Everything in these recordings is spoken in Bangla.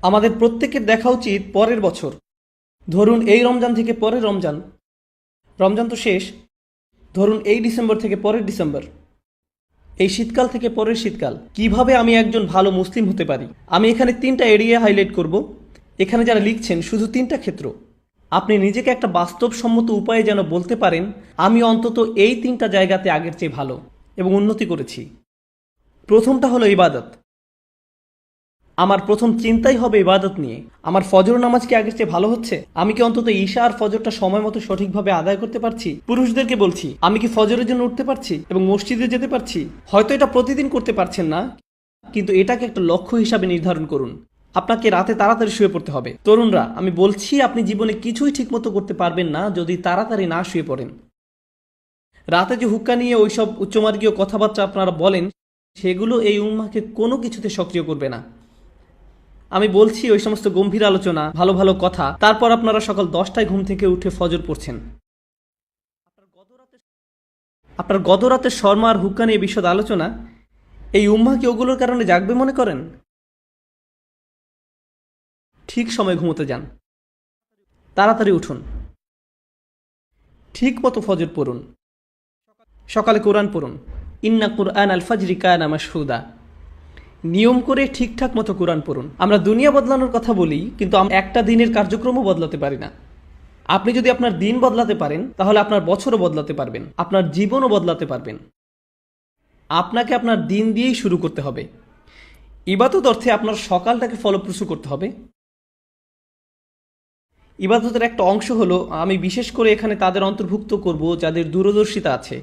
আমাদের প্রত্যেকের দেখা উচিত পরের বছর। ধরুন এই রমজান থেকে পরের রমজান, রমজান তো শেষ। ধরুন এই ডিসেম্বর থেকে পরের ডিসেম্বর, এই শীতকাল থেকে পরের শীতকাল। কিভাবে আমি একজন ভালো মুসলিম হতে পারি, আমি এখানে 3টা এরিয়া হাইলাইট করব। এখানে যারা লিখছেন শুধু 3টা ক্ষেত্র। আপনি নিজেকে একটা বাস্তবসম্মত উপায়ে যেন বলতে পারেন আমি অন্তত এই 3টা জায়গাতে আগের চেয়ে ভালো এবং উন্নতি করেছি। প্রথমটা হলো ইবাদত। আমার প্রথম চিন্তাই হবে ইবাদত নিয়ে। আমার ফজর নামাজ কি আগের চেয়ে ভালো হচ্ছে? আমি কি অন্তত ঈশা আর ফজরটা সময় মতো সঠিকভাবে আদায় করতে পারছি? পুরুষদেরকে বলছি, আমি কি ফজরের জন্য উঠতে পারছি এবং মসজিদে যেতে পারছি? হয়তো এটা প্রতিদিন করতে পারছেন না, কিন্তু এটাকে একটা লক্ষ্য হিসাবে নির্ধারণ করুন। আপনাকে রাতে তাড়াতাড়ি শুয়ে পড়তে হবে। তরুণরা, আমি বলছি আপনি জীবনে কিছুই ঠিকমতো করতে পারবেন না যদি তাড়াতাড়ি না শুয়ে পড়েন। রাতে যে হুক্কা নিয়ে ওইসব উচ্চমার্গীয় কথাবার্তা আপনারা বলেন, সেগুলো এই উম্মাহকে কোনো কিছুতে সক্রিয় করবে না। আমি বলছি ওই সমস্ত গম্ভীর আলোচনা, ভালো ভালো কথা, তারপর আপনারা সকাল 10টায় ঘুম থেকে উঠে ফজর পড়ছেন। আপনার গত রাতের শর্মা আর হুক্কা নিয়ে বিশদ আলোচনা, এই উম্মাহ কি ওগুলোর কারণে জাগবে মনে করেন? ঠিক সময় ঘুমোতে যান, তাড়াতাড়ি উঠুন, ঠিক মতো ফজর পড়ুন, সকালে কোরআন পড়ুন। ইন্না কুরআন আল ফাজরি কানা মাশহুদা। নিয়ম করে ঠিকঠাক মতো কোরআন পড়ুন। আমরা দুনিয়া বদলানোর কথা বলি, কিন্তু আমরা একটা দিনের কার্যক্রমও বদলাতে পারি না। আপনি যদি আপনার দিন বদলাতে পারেন, তাহলে আপনার বছরও বদলাতে পারবেন, আপনার জীবনও বদলাতে পারবেন। আপনাকে আপনার দিন দিয়েই শুরু করতে হবে। ইবাদত অর্থে আপনার সকালটাকে ফলপ্রসূ করতে হবে। ইবাদতের একটা অংশ হলো, আমি বিশেষ করে এখানে তাদের অন্তর্ভুক্ত করব যাদের দূরদর্শিতা আছে।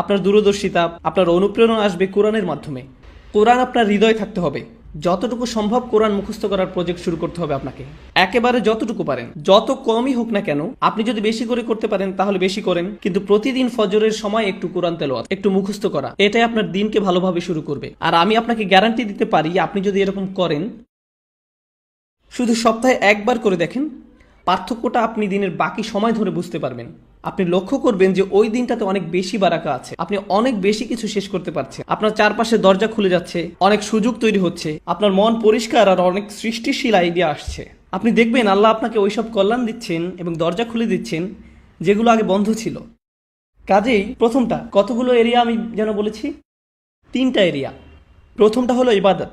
আপনার দূরদর্শিতা, আপনার অনুপ্রেরণা আসবে কোরআনের মাধ্যমে। কোরআন আপনার হৃদয়ে থাকতে হবে। যতটুকু সম্ভব কোরআন মুখস্থ করার প্রজেক্ট শুরু করতে হবে আপনাকে। একেবারে যতটুকু পারেন, যত কমই হোক না কেন। আপনি যদি বেশি করে করতে পারেন তাহলে বেশি করেন, কিন্তু প্রতিদিন ফজরের সময় একটু কোরআন তেলাওয়াত, একটু মুখস্থ করা, এটাই আপনার দিনকে ভালোভাবে শুরু করবে। আর আমি আপনাকে গ্যারান্টি দিতে পারি, আপনি যদি এরকম করেন, শুধু সপ্তাহে একবার করে দেখেন, পার্থক্যটা আপনি দিনের বাকি সময় ধরে বুঝতে পারবেন। আপনি লক্ষ্য করবেন যে ওই দিনটাতে অনেক বেশি বারাকা আছে, আপনি অনেক বেশি কিছু শেষ করতে পারছেন, আপনার চারপাশে দরজা খুলে যাচ্ছে, অনেক সুযোগ তৈরি হচ্ছে, আপনার মন পরিষ্কার আর অনেক সৃষ্টিশীল আইডিয়া আসছে। আপনি দেখবেন আল্লাহ আপনাকে ওইসব কল্যাণ দিচ্ছেন এবং দরজা খুলে দিচ্ছেন যেগুলো আগে বন্ধ ছিল। কাজেই প্রথমটা, কতগুলো এরিয়া আমি যেন বলেছি? 3টা এরিয়া। প্রথমটা হলো ইবাদত।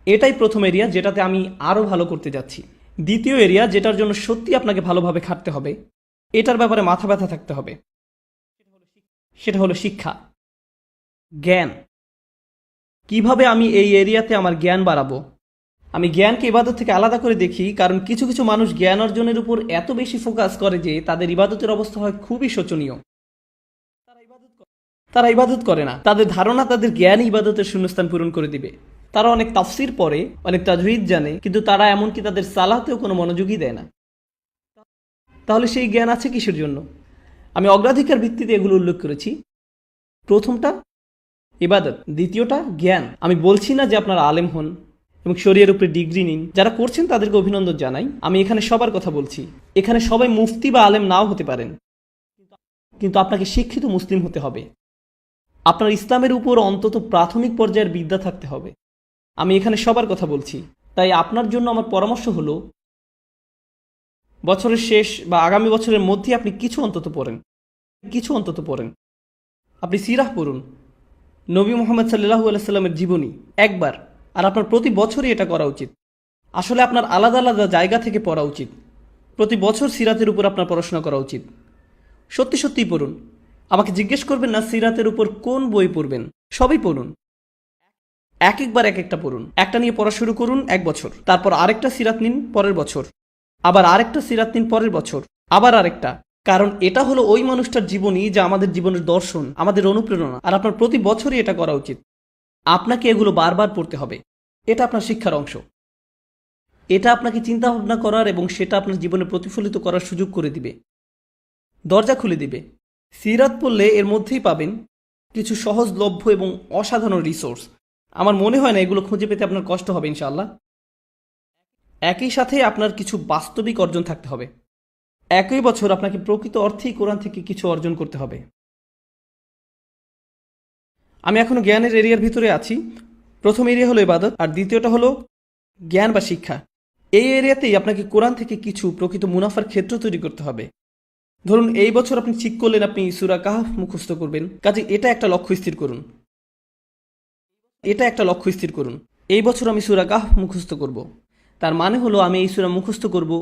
এটাই প্রথম এরিয়া যেটাতে আমি আরও ভালো করতে যাচ্ছি। দ্বিতীয় এরিয়া, যেটার জন্য সত্যি আপনাকে ভালোভাবে খাটতে হবে, এটার ব্যাপারে মাথা ব্যথা থাকতে হবে, সেটা হলো শিক্ষা, জ্ঞান। কিভাবে আমি এই এরিয়াতে আমার জ্ঞান বাড়াবো? আমি জ্ঞানকে ইবাদত থেকে আলাদা করে দেখি, কারণ কিছু কিছু মানুষ জ্ঞান অর্জনের উপর এত বেশি ফোকাস করে যে তাদের ইবাদতের অবস্থা হয় খুবই শোচনীয়। তারা ইবাদত করে না, তাদের ধারণা তাদের জ্ঞান ইবাদতের শূন্যস্থান পূরণ করে দিবে। তারা অনেক তাফসির পড়ে, অনেক তাজউইদ জানে, কিন্তু তারা এমনকি তাদের সালাতেও কোনো মনোযোগই দেয় না। তাহলে সেই জ্ঞান আছে কিসের জন্য? আমি অগ্রাধিকার ভিত্তিতে এগুলো উল্লেখ করেছি। প্রথমটা ইবাদত, দ্বিতীয়টা জ্ঞান। আমি বলছি না যে আপনারা আলেম হন এবং শরীয়তের উপরে ডিগ্রি নিন। যারা করছেন তাদেরকে অভিনন্দন জানাই। আমি এখানে সবার কথা বলছি। এখানে সবাই মুফতি বা আলেম নাও হতে পারেন, কিন্তু আপনাকে শিক্ষিত মুসলিম হতে হবে। আপনার ইসলামের উপর অন্তত প্রাথমিক পর্যায়ের বিদ্যা থাকতে হবে। আমি এখানে সবার কথা বলছি। তাই আপনার জন্য আমার পরামর্শ হলো, বছরের শেষ বা আগামী বছরের মধ্যে আপনি কিছু অন্তত পড়েন। আপনি সিরাহ পড়ুন, নবী মোহাম্মদ সাল্লাল্লাহু আলাইহি সাল্লামের জীবনী একবার। আর আপনার প্রতি বছরই এটা করা উচিত। আসলে আপনার আলাদা আলাদা জায়গা থেকে পড়া উচিত। প্রতি বছর সিরাতের উপর আপনার পড়াশোনা করা উচিত। সত্যি সত্যিই পড়ুন। আমাকে জিজ্ঞেস করবেন না সিরাতের উপর কোন বই পড়বেন, সবই পড়ুন। একবার এক একটা পড়ুন। একটা নিয়ে পড়া শুরু করুন 1 বছর, তারপর আরেকটা সিরাত নিন পরের বছর, আবার আরেকটা সিরাত নিন পরের বছর, আবার আরেকটা। কারণ এটা হলো ওই মানুষটার জীবনী যা আমাদের জীবনের দর্শন, আমাদের অনুপ্রেরণা। আর আপনার প্রতি বছরই এটা করা উচিত। আপনাকে এগুলো বারবার পড়তে হবে। এটা আপনার শিক্ষার অংশ। এটা আপনাকে চিন্তা ভাবনা করার এবং সেটা আপনার জীবনে প্রতিফলিত করার সুযোগ করে দিবে, দরজা খুলে দিবে। সিরাত পড়লে এর মধ্যেই পাবেন কিছু সহজলভ্য এবং অসাধারণ রিসোর্স। আমার মনে হয় না এগুলো খুঁজে পেতে আপনার কষ্ট হবে ইনশাআল্লাহ। একই সাথে আপনার কিছু বাস্তবিক অর্জন থাকতে হবে। একই বছর আপনাকে প্রকৃত অর্থেই কোরআন থেকে কিছু অর্জন করতে হবে। আমি এখনো জ্ঞানের এরিয়ার ভিতরে আছি। প্রথম এরিয়া হলো ইবাদত, আর দ্বিতীয়টা হলো জ্ঞান বা শিক্ষা, এই এরিয়াতেই আপনাকে কোরআন থেকে কিছু প্রকৃত মুনাফার ক্ষেত্র তৈরি করতে হবে। ধরুন এই বছর আপনি ঠিক করলেন আপনি সূরা কাহফ মুখস্থ করবেন, কাজে এটা একটা লক্ষ্য স্থির করুন। এই বছর আমি সূরা কাহফ মুখস্থ করব। তার মানে হলো আমি এই সূরা মুখস্থ করব,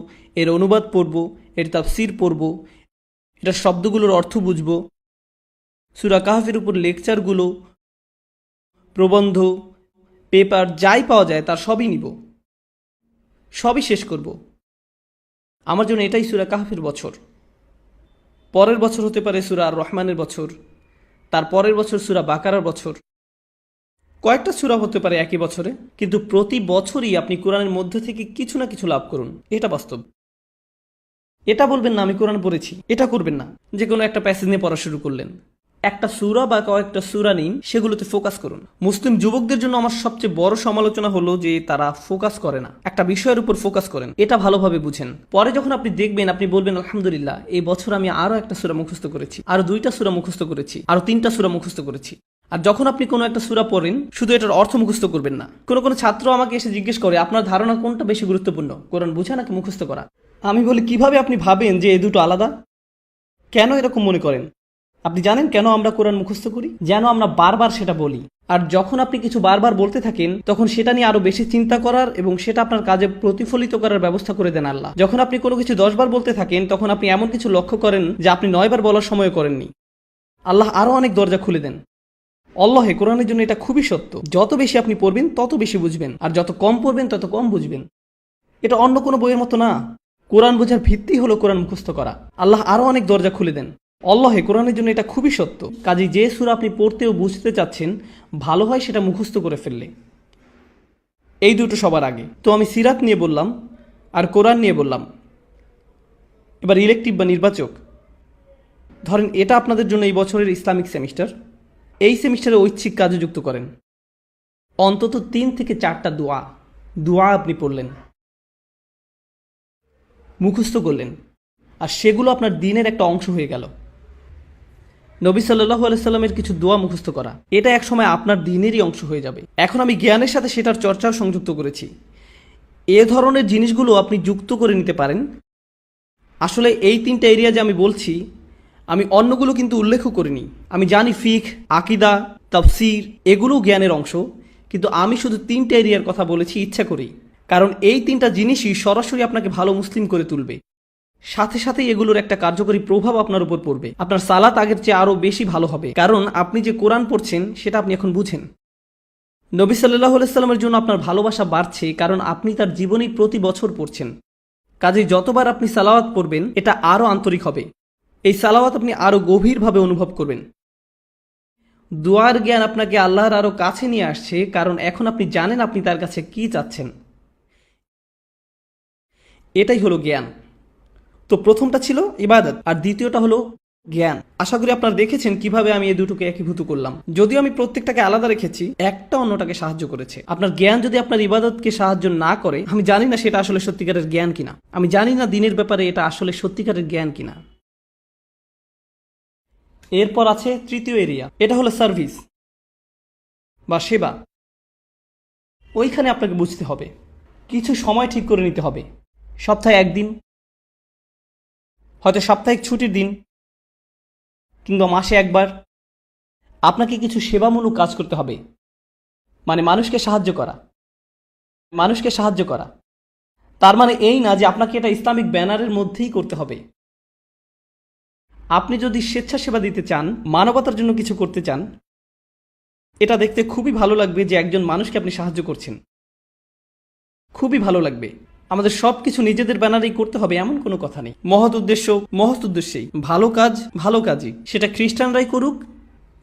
এর অনুবাদ পড়ব, এর তাফসীর পড়ব, এটার শব্দগুলোর অর্থ বুঝব, সূরা কাহফের উপর লেকচারগুলো, প্রবন্ধ, পেপার যাই পাওয়া যায় তার সবই নিব, সবই শেষ করব। আমার জন্য এটাই সূরা কাহফের বছর। পরের বছর হতে পারে সূরা আর রহমানের বছর, তার পরের বছর সূরা বাকারার বছর, কয়েকটা সূরা হতে পারে একই বছরে, কিন্তু প্রতি বছরই আপনি কোরআনের মধ্যে থেকে কিছু না কিছু লাভ করুন, এটা বাস্তব। এটা বলবেন না আমি কোরআন পড়েছি, এটা করবেন না যে কোনো একটা প্যাসেজ নিয়ে পড়া শুরু করলেন। একটা সূরা বা কয়েকটা সূরা নিন, সেগুলোতে ফোকাস করুন। মুসলিম যুবকদের জন্য আমার সবচেয়ে বড় সমালোচনা হলো যে তারা ফোকাস করে না, একটা বিষয়ের উপর ফোকাস করেন, এটা ভালোভাবে বুঝেন। পরে যখন আপনি দেখবেন আপনি বলবেন আলহামদুলিল্লাহ এই বছর আমি আরো একটা সূরা মুখস্থ করেছি, আরো 2টা সূরা মুখস্থ করেছি, আরো 3টা সূরা মুখস্থ করেছি। আর যখন আপনি কোনো একটা সূরা পড়েন শুধু এটার অর্থ মুখস্থ করবেন না। কোনো ছাত্র আমাকে এসে জিজ্ঞেস করে আপনার ধারণা কোনটা বেশি গুরুত্বপূর্ণ, কোরআন বোঝা নাকি মুখস্থ করা? আমি বলি কিভাবে আপনি ভাবেন যে এই দুটো আলাদা? কেন এরকম মনে করেন? আপনি জানেন কেন আমরা কোরআন মুখস্থ করি? যেন আমরা বারবার সেটা বলি। আর যখন আপনি কিছু বারবার বলতে থাকেন তখন সেটা নিয়ে আরো বেশি চিন্তা করার এবং সেটা আপনার কাজে প্রতিফলিত করার ব্যবস্থা করে দেন আল্লাহ। যখন আপনি কোনো কিছু 10 বার বলতে থাকেন তখন আপনি এমন কিছু লক্ষ্য করেন যা আপনি 9 বার বলার সময় করেননি। আল্লাহ আরো অনেক দরজা খুলে দেন। আল্লাহে কোরআনের জন্য এটা খুবই সত্য। যত বেশি আপনি পড়বেন তত বেশি বুঝবেন, আর যত কম পড়বেন তত কম বুঝবেন। এটা অন্য কোনো বইয়ের মতো না। কোরআন বোঝার ভিত্তি হলো কোরআন মুখস্থ করা। আল্লাহ আরো অনেক দরজা খুলে দেন। আল্লাহে কোরআনের জন্য এটা খুবই সত্য। কাজেই যে সূরা আপনি পড়তে ও বুঝতে চাচ্ছেন ভালো হয় সেটা মুখস্থ করে ফেললে। এই দুটো সবার আগে। তো আমি সিরাত নিয়ে বললাম আর কোরআন নিয়ে বললাম। এবার ইলেকটিভ বা নির্বাচক। ধরেন এটা আপনাদের জন্য এই বছরের ইসলামিক সেমিস্টার। এই সেমিস্টারে ঐচ্ছিক কাজে যুক্ত করেন। অন্তত 3 থেকে 4টা দোয়া আপনি পড়লেন, মুখস্থ করলেন, আর সেগুলো আপনার দিনের একটা অংশ হয়ে গেল। নবী সাল্লাল্লাহু আলাইহি সাল্লামের কিছু দোয়া মুখস্থ করা, এটা একসময় আপনার দিনেরই অংশ হয়ে যাবে। এখন আমি জ্ঞানের সাথে সেটার চর্চাও সংযুক্ত করেছি। এ ধরনের জিনিসগুলো আপনি যুক্ত করে নিতে পারেন। আসলে এই 3টা এরিয়া যে আমি বলছি, আমি অন্যগুলো কিন্তু উল্লেখও করিনি। আমি জানি ফিকহ, আকীদা, তাফসীর এগুলোও জ্ঞানের অংশ, কিন্তু আমি শুধু 3টা এরিয়ার কথা বলেছি ইচ্ছা করেই। কারণ এই 3টা জিনিসই সরাসরি আপনাকে ভালো মুসলিম করে তুলবে। সাথে সাথে এগুলোর একটা কার্যকরী প্রভাব আপনার উপর পড়বে। আপনার সালাত আগের চেয়ে আরও বেশি ভালো হবে, কারণ আপনি যে কোরআন পড়ছেন সেটা আপনি এখন বুঝেন। নবী সাল্লাল্লাহু আলাইহি সাল্লামের জন্য আপনার ভালোবাসা বাড়ছে, কারণ আপনি তার জীবনী প্রতি বছর পড়ছেন। কাজেই যতবার আপনি সালাওয়াত পড়বেন এটা আরও আন্তরিক হবে। এই সালাওয়াত আপনি আরও গভীরভাবে অনুভব করবেন। দুয়ার জ্ঞান আপনাকে আল্লাহর আরও কাছে নিয়ে আসছে, কারণ এখন আপনি জানেন আপনি তার কাছে কি চাচ্ছেন। এটাই হলো জ্ঞান। তো প্রথমটা ছিল ইবাদত আর দ্বিতীয়টা হলো জ্ঞান। আশা করি আপনারা দেখেছেন কিভাবে আমি এই দুটোকে একীভূত করলাম। যদিও আমি প্রত্যেকটাকে আলাদা রেখেছি, একটা অন্যটাকে সাহায্য করেছে। আপনার জ্ঞান যদি আপনার ইবাদতকে সাহায্য না করে, আমি জানি না সেটা আসলে সত্যিকারের জ্ঞান কিনা। আমি জানি না দিনের ব্যাপারে এটা আসলে সত্যিকারের জ্ঞান কিনা। এরপর আছে তৃতীয় এরিয়া, এটা হলো সার্ভিস বা সেবা। ওইখানে আপনাকে বুঝতে হবে, কিছু সময় ঠিক করে নিতে হবে। সপ্তাহে একদিন, হয়তো সাপ্তাহিক ছুটির দিন, কিংবা মাসে একবার আপনাকে কিছু সেবামূলক কাজ করতে হবে। মানে মানুষকে সাহায্য করা। তার মানে এই না যে আপনাকে এটা ইসলামিক ব্যানারের মধ্যেই করতে হবে। আপনি যদি স্বেচ্ছাসেবা দিতে চান, মানবতার জন্য কিছু করতে চান, এটা দেখতে খুবই ভালো লাগবে যে একজন মানুষকে আপনি সাহায্য করছেন। খুবই ভালো লাগবে। আমাদের সবকিছু নিজেদের ব্যানারেই করতে হবে এমন কোনো কথা নেই। মহৎ উদ্দেশ্যেই ভালো কাজই, সেটা খ্রিস্টানরাই করুক,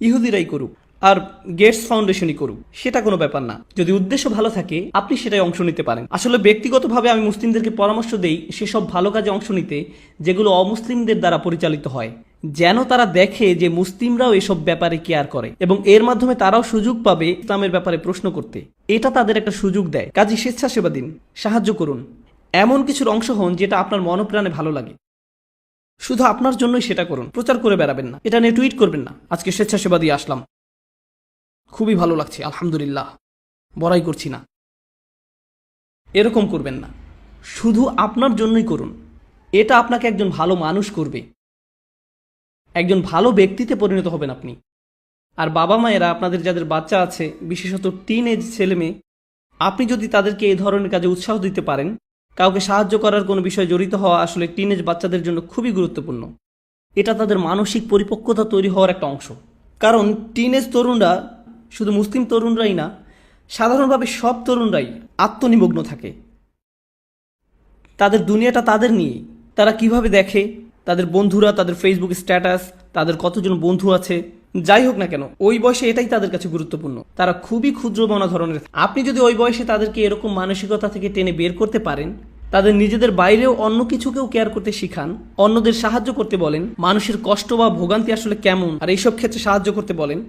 ইহুদিরাই করুক, আর গেটস ফাউন্ডেশনই করুক, সেটা কোনো ব্যাপার না। যদি উদ্দেশ্য ভালো থাকে আপনি সেটাই অংশ নিতে পারেন। আসলে ব্যক্তিগতভাবে আমি মুসলিমদেরকে পরামর্শ দেই সেসব ভালো কাজে অংশ নিতে যেগুলো অমুসলিমদের দ্বারা পরিচালিত হয়, যেন তারা দেখে যে মুসলিমরাও এসব ব্যাপারে কেয়ার করে এবং এর মাধ্যমে তারাও সুযোগ পাবে ইসলামের ব্যাপারে প্রশ্ন করতে। এটা তাদের একটা সুযোগ দেয়। কাজে স্বেচ্ছাসেবা দিন, সাহায্য করুন, এমন কিছুর অংশ হন যেটা আপনার মনপ্রাণে ভালো লাগে। শুধু আপনার জন্যই সেটা করুন, প্রচার করে বেড়াবেন না, এটা নিয়ে টুইট করবেন না আজকে স্বেচ্ছাসেবা দিয়ে আসলাম, খুবই ভালো লাগছে আলহামদুলিল্লাহ, বড়াই করছি না। এরকম করবেন না, শুধু আপনার জন্যই করুন। এটা আপনাকে একজন ভালো মানুষ করবে, একজন ভালো ব্যক্তিতে পরিণত হবেন আপনি। আর বাবা মায়েরা আপনাদের যাদের বাচ্চা আছে, বিশেষত টিন এজ ছেলে মেয়ে, আপনি যদি তাদেরকে এই ধরনের কাজে উৎসাহ দিতে পারেন, কাউকে সাহায্য করার কোনো বিষয়ে জড়িত হওয়া আসলে টিনেজ বাচ্চাদের জন্য খুবই গুরুত্বপূর্ণ। এটা তাদের মানসিক পরিপক্কতা তৈরি হওয়ার একটা অংশ। কারণ টিনেজ তরুণরা শুধু মুসলিম তরুণরাই না, সাধারণভাবে সব তরুণরাই আত্মনিমগ্ন থাকে। তাদের দুনিয়াটা তাদের নিয়েই। তারা কিভাবে দেখে, তাদের বন্ধুরা, তাদের ফেসবুক স্ট্যাটাস, তাদের কতজন বন্ধু আছে, যাই হোক না কেন, ওই বয়সে এটাই তাদের কাছে গুরুত্বপূর্ণ। তারা খুবই ক্ষুদ্রমনা ধরনের। আপনি যদি ওই বয়সে তাদেরকে এরকম মানসিকতা থেকে টেনে বের করতে পারেন, তাদের নিজেদের বাইরেও অন্য কিছুকেও কেয়ার করতে শিখান, অন্যদের সাহায্য করতে বলেন, মানুষের কষ্ট বা ভোগান্তি আসলে কেমন আর এইসব ক্ষেত্রে সাহায্য করতে বলেন।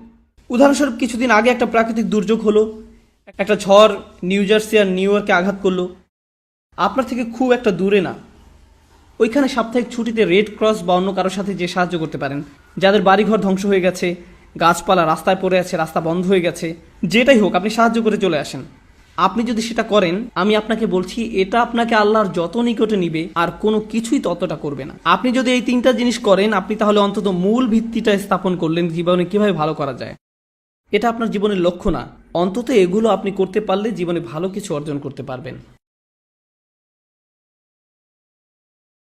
উদাহরণস্বরূপ কিছুদিন আগে একটা প্রাকৃতিক দুর্যোগ হলো, একটা ঝড় নিউ জার্সি আর নিউ ইয়র্কে আঘাত করলো। আপনার থেকে খুব একটা দূরে না, ওইখানে সাপ্তাহিক ছুটিতে রেড ক্রস বা অন্য কারোর সাথে যে সাহায্য করতে পারেন, যাদের বাড়িঘর ধ্বংস হয়ে গেছে, গাছপালা রাস্তায় পড়ে আছে, রাস্তা বন্ধ হয়ে গেছে, যেটাই হোক আপনি সাহায্য করে চলে আসেন। আপনি যদি সেটা করেন, আমি আপনাকে বলছি এটা আপনাকে আল্লাহর যত নিকটে নিবে আর কোনো কিছুই ততটা করবে না। আপনি যদি এই তিনটা জিনিস করেন, আপনি তাহলে অন্তত মূল ভিত্তিটা স্থাপন করলেন জীবনে কিভাবে ভালো করা যায়। এটা আপনার জীবনের লক্ষ্য না, অন্তত এগুলো আপনি করতে পারলে জীবনে ভালো কিছু অর্জন করতে পারবেন।